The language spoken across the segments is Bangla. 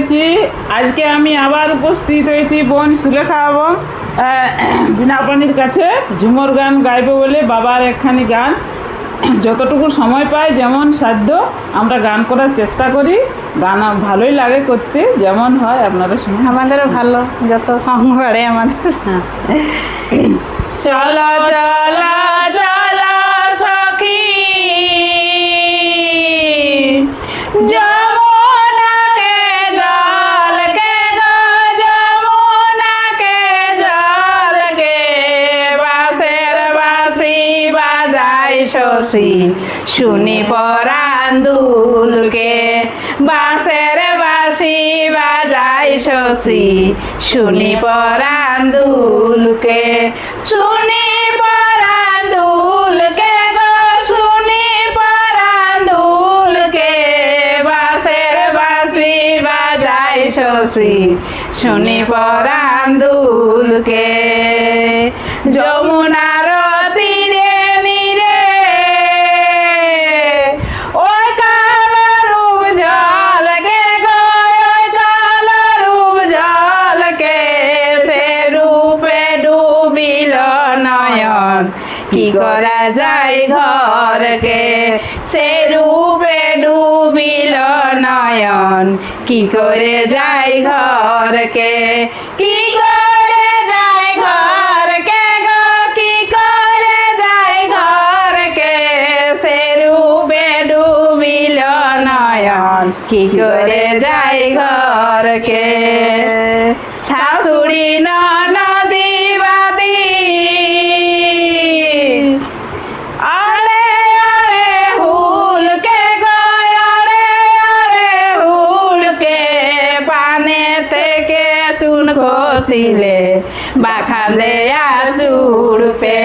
হয়েছি। আজকে আমি আবার উপস্থিত হয়েছি বোন সুলেখা এবং বিনাপানির কাছে ঝুমর গান গাইবে বলে বাবার একখানি গান যতটুকু সময় পাই যেমন সাধ্য আমরা গান করার চেষ্টা করি। গান ভালোই লাগে করতে, যেমন হয় আপনারা শুনুন। আমাদেরও ভালো, যত সং বাড়ে আমাদের। চলো চলো চলো সখী যমুনাকে জলকে গো যমুনাকে জলকে বাঁশের বাঁশি বাজায় শশী শুনি পরাণ দুলকে। বাঁশের বাঁশি বাজায় শশী শুনি পরাণ দুলকে। শুনি পরাণ দুলকে গো শুনি পরাণ দুলকে বাঁশের বাঁশি বাজায় শশী শুনি পরাণ দুলকে। যমুনার তীরে নীরে ওই কালো রূপ জলকে গো ওই কালো রূপ জলকে সে রূপে ডুবিল নয়ন কি করা যায় ঘরকে। সে রূপে ডুবিল নয়ন কি করে যায় ঘরকে। কি করে যায় ঘরকে গো কি করে যায় ঘরকে। সে রূপে ডুবিল নয়ন কি করে যায় ঘরকে। শাশুড়ি ননদি বাদি আরে আরে হুলকে গো আরে আরে হুলকে পানে থেকে চুন খসিলে বাখান্দে চুড়পে।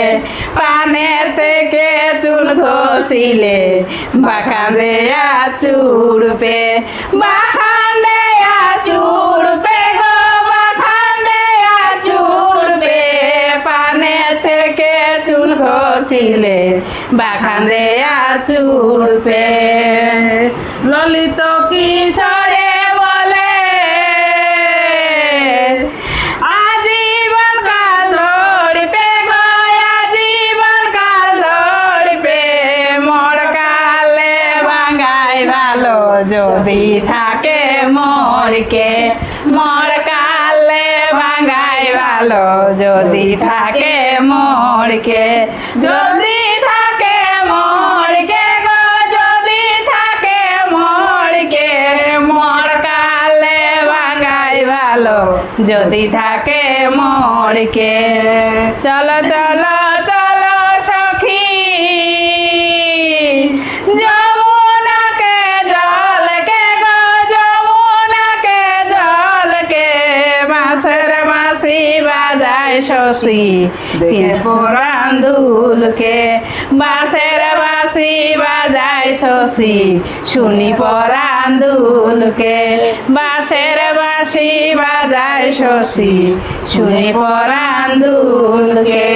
পানে থেকে চুন খসিলে বাখান্দে চুড়পে। বাখান্দে চুড়পে গো বাখান্দে চুড়পে পানে থেকে চুন খসিলে বাখান্দে চুড়পে। ললিত কিশোরে বলে আজীবন কাল ধরিবে গো আজীবন কাল ধরিবে। মোর কালে ভাঙাই ভালো যদি থাকে মোরকে। মোর কালে ভাঙাই ভালো যদি থাকে মোরকে। যদি থাকে মোরকে গো যদি থাকে মোরকে। মোর কালে ভাঙাই ভালো যদি থাকে মোরকে। চলো চলো চলো সখী যমুনাকে জলকে গো যমুনাকে জলকে বাঁশের বাঁশি বাজায় শশী পরাণ দুলকে। বাঁশের বাঁশি বাজায় শশী শুনি পরাণ দুলকে। বাঁশের বাঁশি বাজায় শশী শুনি পরাণ দুলকে।